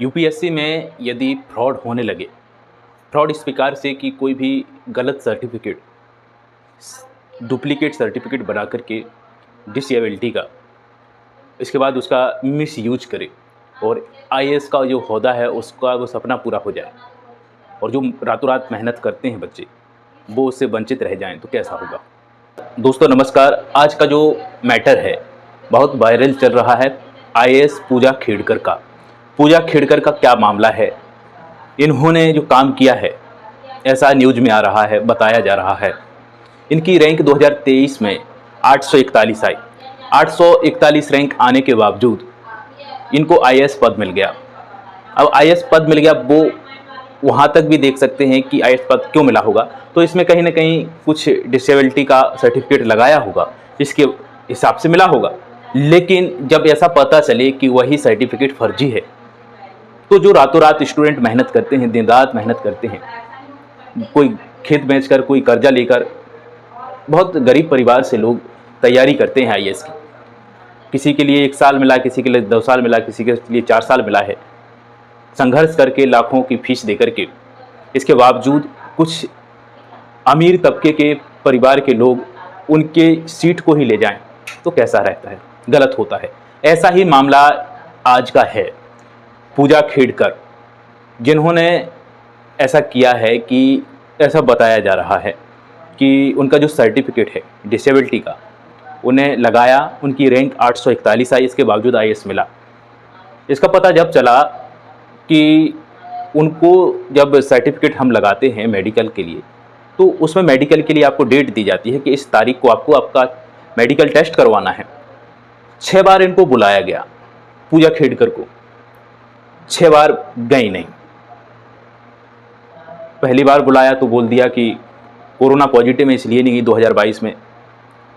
UPSC में यदि fraud होने लगे, फ्रॉड इस प्रकार से कि कोई भी गलत सर्टिफिकेट, डुप्लीकेट सर्टिफिकेट बना करके डिसेबिलिटी का, इसके बाद उसका मिसयूज करे और आईएएस का जो ओहदा है उसका वो सपना पूरा हो जाए और जो रातों रात मेहनत करते हैं बच्चे वो उससे वंचित रह जाएं, तो कैसा होगा। दोस्तों नमस्कार। आज का जो मैटर है बहुत वायरल चल रहा है। आईएएस पूजा खेड़कर का, पूजा खेड़कर का क्या मामला है, इन्होंने जो काम किया है ऐसा न्यूज़ में आ रहा है, बताया जा रहा है। इनकी रैंक 2023 में 841 आई। 841 रैंक आने के बावजूद इनको आईएएस पद मिल गया। अब आईएएस पद मिल गया, वो वहाँ तक भी देख सकते हैं कि आईएएस पद क्यों मिला होगा, तो इसमें कहीं ना कहीं कुछ डिसेबिलिटी का सर्टिफिकेट लगाया होगा, इसके हिसाब से मिला होगा। लेकिन जब ऐसा पता चले कि वही सर्टिफिकेट फर्जी है, तो जो रातों रात स्टूडेंट मेहनत करते हैं, दिन रात मेहनत करते हैं, कोई खेत बेचकर, कोई कर्जा लेकर, बहुत गरीब परिवार से लोग तैयारी करते हैं आईएएस की। किसी के लिए 1 साल मिला, किसी के लिए 2 साल मिला, किसी के लिए 4 साल मिला है। संघर्ष करके लाखों की फीस दे करके, इसके बावजूद कुछ अमीर तबके के परिवार के लोग उनके सीट को ही ले जाएं, तो कैसा रहता है, गलत होता है। ऐसा ही मामला आज का है। पूजा खेड़कर, जिन्होंने ऐसा किया है कि ऐसा बताया जा रहा है कि उनका जो सर्टिफिकेट है डिसेबिलिटी का, उन्हें लगाया, उनकी रैंक 841 आई, इसके बावजूद आईएएस मिला। इसका पता जब चला कि उनको जब सर्टिफिकेट हम लगाते हैं मेडिकल के लिए, तो उसमें मेडिकल के लिए आपको डेट दी जाती है कि इस तारीख को आपको आपका मेडिकल टेस्ट करवाना है। 6 बार इनको बुलाया गया, पूजा खेड़कर को 6 बार गई नहीं। पहली बार बुलाया तो बोल दिया कि कोरोना पॉजिटिव है इसलिए नहीं गई 2022 में।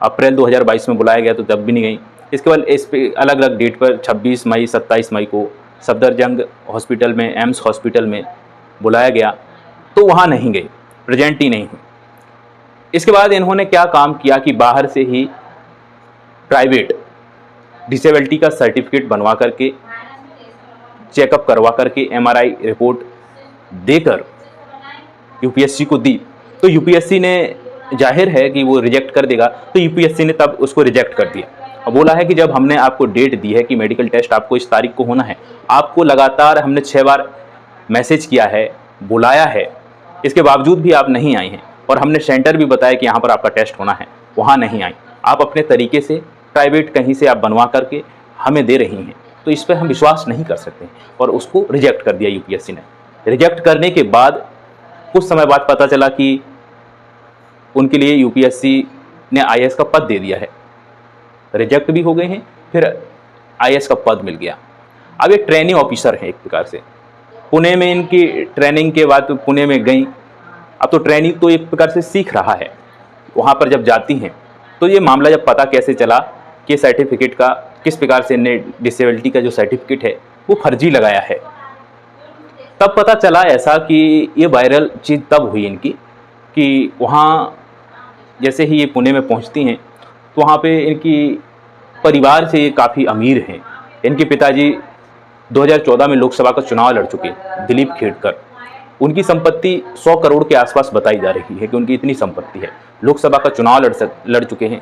अप्रैल 2022 में बुलाया गया तो तब भी नहीं गई। इसके बाद इस पे अलग अलग डेट पर 26 मई 27 मई को सफदरजंग हॉस्पिटल में, एम्स हॉस्पिटल में बुलाया गया, तो वहाँ नहीं गई, प्रेजेंट ही नहीं हुई। इसके बाद इन्होंने क्या काम किया कि बाहर से ही प्राइवेट डिसेबिलिटी का सर्टिफिकेट बनवा करके, चेकअप करवा करके, एमआरआई रिपोर्ट देकर यूपीएससी को दी। तो यूपीएससी ने, जाहिर है कि वो रिजेक्ट कर देगा, तो यूपीएससी ने तब उसको रिजेक्ट कर दिया और बोला है कि जब हमने आपको डेट दी है कि मेडिकल टेस्ट आपको इस तारीख को होना है, आपको लगातार हमने 6 बार मैसेज किया है, बुलाया है, इसके बावजूद भी आप नहीं आई हैं और हमने सेंटर भी बताया कि यहाँ पर आपका टेस्ट होना है, वहाँ नहीं आई। आप अपने तरीके से प्राइवेट कहीं से आप बनवा करके हमें दे रही हैं, तो इस पर हम विश्वास नहीं कर सकते और उसको रिजेक्ट कर दिया यूपीएससी ने। रिजेक्ट करने के बाद कुछ समय बाद पता चला कि उनके लिए यूपीएससी ने आईएएस का पद दे दिया है। रिजेक्ट भी हो गए हैं, फिर आईएएस का पद मिल गया। अब ये ट्रेनिंग ऑफिसर है एक प्रकार से। पुणे में इनकी ट्रेनिंग के बाद पुणे में गई, अब तो ट्रेनिंग तो एक प्रकार से सीख रहा है। वहाँ पर जब जाती हैं तो ये मामला जब पता कैसे चला कि सर्टिफिकेट का किस प्रकार से इन्हें डिसेबिलिटी का जो सर्टिफिकेट है वो फर्जी लगाया है, तब पता चला ऐसा कि ये वायरल चीज़ तब हुई इनकी कि वहाँ जैसे ही ये पुणे में पहुँचती हैं तो वहाँ पे इनकी परिवार से ये काफ़ी अमीर हैं। इनके पिताजी 2014 में लोकसभा का चुनाव लड़ चुके, दिलीप खेड़कर। उनकी संपत्ति 100 करोड़ के आसपास बताई जा रही है कि उनकी इतनी संपत्ति है। लोकसभा का चुनाव लड़ चुके हैं।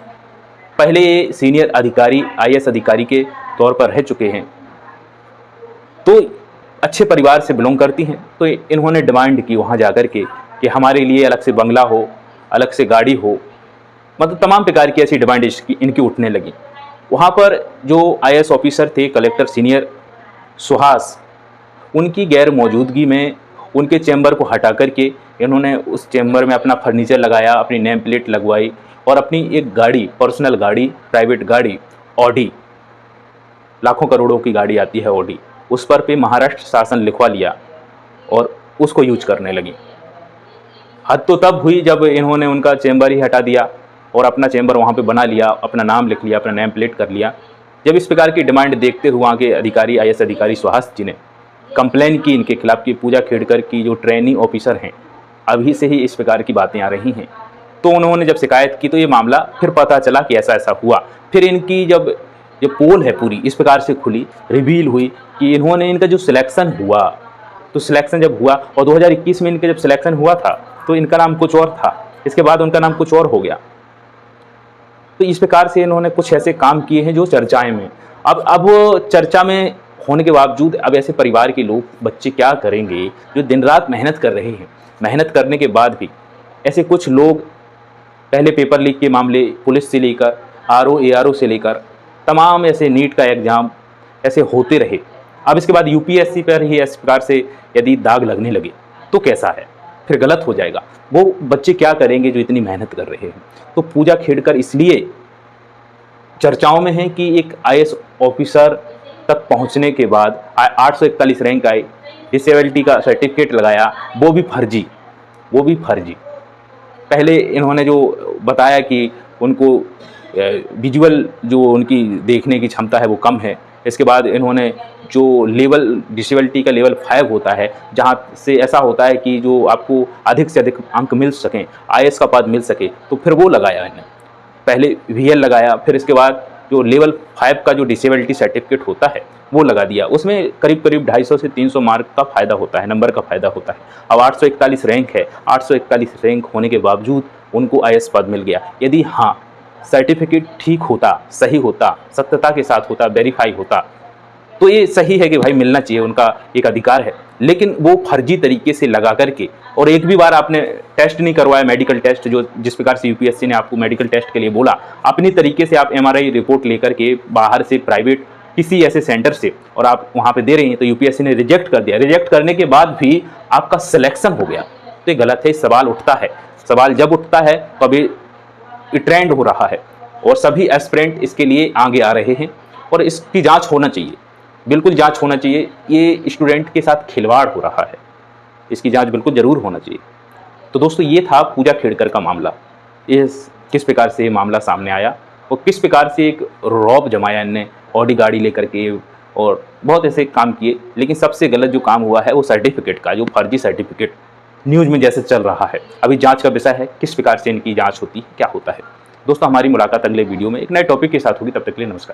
पहले ये सीनियर अधिकारी, आईएएस अधिकारी के तौर पर रह चुके हैं, तो अच्छे परिवार से बिलोंग करती हैं। तो इन्होंने डिमांड की वहाँ जाकर के कि हमारे लिए अलग से बंगला हो, अलग से गाड़ी हो, मतलब तमाम प्रकार की ऐसी डिमांड इनकी उठने लगी। वहाँ पर जो आईएएस ऑफिसर थे, कलेक्टर सीनियर सुहास, उनकी गैर मौजूदगी में उनके चैम्बर को हटा करके इन्होंने उस चैम्बर में अपना फर्नीचर लगाया, अपनी नेम प्लेट लगवाई और अपनी एक गाड़ी, पर्सनल गाड़ी, प्राइवेट गाड़ी, ऑडी, लाखों करोड़ों की गाड़ी आती है ऑडी, उस पर पे महाराष्ट्र शासन लिखवा लिया और उसको यूज करने लगी। हद तो तब हुई जब इन्होंने उनका चैम्बर ही हटा दिया और अपना चैम्बर वहाँ पे बना लिया, अपना नाम लिख लिया, अपना नेम प्लेट कर लिया। जब इस प्रकार की डिमांड देखते हुए वहाँ के अधिकारी, आईएएस अधिकारी सुहास जी ने कंप्लेन की इनके खिलाफ कि पूजा खेड़कर की जो ट्रेनिंग ऑफिसर हैं, अभी से ही इस प्रकार की बातें आ रही हैं। तो उन्होंने जब शिकायत की तो ये मामला फिर पता चला कि ऐसा ऐसा हुआ। फिर इनकी जब ये पोल है पूरी इस प्रकार से खुली, रिवील हुई कि इन्होंने इनका जो सिलेक्शन हुआ, तो सिलेक्शन जब हुआ और 2021 में इनका जब सिलेक्शन हुआ था तो इनका नाम कुछ और था, इसके बाद उनका नाम कुछ और हो गया। तो इस प्रकार से इन्होंने कुछ ऐसे काम किए हैं जो चर्चाएं में। अब चर्चा में होने के बावजूद अब ऐसे परिवार के लोग, बच्चे क्या करेंगे जो दिन रात मेहनत कर रहे हैं। मेहनत करने के बाद भी ऐसे कुछ लोग, पहले पेपर लीक के मामले पुलिस से लेकर आरओ एआरओ से लेकर तमाम ऐसे नीट का एग्ज़ाम ऐसे होते रहे। अब इसके बाद यूपीएससी पर ही इस प्रकार से यदि दाग लगने लगे तो कैसा है, फिर गलत हो जाएगा। वो बच्चे क्या करेंगे जो इतनी मेहनत कर रहे हैं। तो पूजा खेड़कर इसलिए चर्चाओं में है कि एक आईएएस ऑफिसर तक पहुंचने के बाद 841 रैंक आई, डिसेबिलिटी का सर्टिफिकेट लगाया, वो भी फर्जी। पहले इन्होंने जो बताया कि उनको विजुअल जो उनकी देखने की क्षमता है वो कम है। इसके बाद इन्होंने जो लेवल डिसेबिलिटी का लेवल 5 होता है, जहाँ से ऐसा होता है कि जो आपको अधिक से अधिक अंक मिल सकें, आईएएस का पद मिल सके, तो फिर वो लगाया इन्हें। पहले वीएल लगाया, फिर इसके बाद जो लेवल 5 का जो डिसेबिलिटी सर्टिफिकेट होता है वो लगा दिया। उसमें करीब 250 से 300 मार्क का फ़ायदा होता है, नंबर का फ़ायदा होता है। अब 841 रैंक है, 841 रैंक होने के बावजूद उनको आईएएस पद मिल गया। यदि हाँ सर्टिफिकेट ठीक होता, सही होता, सत्यता के साथ होता, वेरीफाई होता, तो ये सही है कि भाई मिलना चाहिए, उनका एक अधिकार है। लेकिन वो फर्जी तरीके से लगा करके, और एक भी बार आपने टेस्ट नहीं करवाया, मेडिकल टेस्ट, जो जिस प्रकार से यूपीएससी ने आपको मेडिकल टेस्ट के लिए बोला, अपनी तरीके से आप एमआरआई रिपोर्ट लेकर के बाहर से प्राइवेट किसी ऐसे सेंटर से और आप वहाँ पे दे रही हैं, तो यूपीएससी ने रिजेक्ट कर दिया। रिजेक्ट करने के बाद भी आपका सिलेक्शन हो गया, तो ये गलत है। सवाल उठता है, सवाल जब उठता है तो अभी ट्रेंड हो रहा है और सभी एस्पिरेंट इसके लिए आगे आ रहे हैं और इसकी जांच होना चाहिए, बिल्कुल जांच होना चाहिए। ये स्टूडेंट के साथ खिलवाड़ हो रहा है, इसकी जांच बिल्कुल ज़रूर होना चाहिए। तो दोस्तों ये था पूजा खेड़कर का मामला। इस किस प्रकार से ये मामला सामने आया और किस प्रकार से एक रौब जमाया इनने, ऑडी गाड़ी लेकर के, और बहुत ऐसे काम किए। लेकिन सबसे गलत जो काम हुआ है वो सर्टिफिकेट का, जो फर्जी सर्टिफिकेट न्यूज़ में जैसे चल रहा है। अभी जांच का विषय है, किस प्रकार से इनकी जांच होती है, क्या होता है। दोस्तों हमारी मुलाकात अगले वीडियो में एक नए टॉपिक के साथ होगी, तब तक के लिए नमस्कार।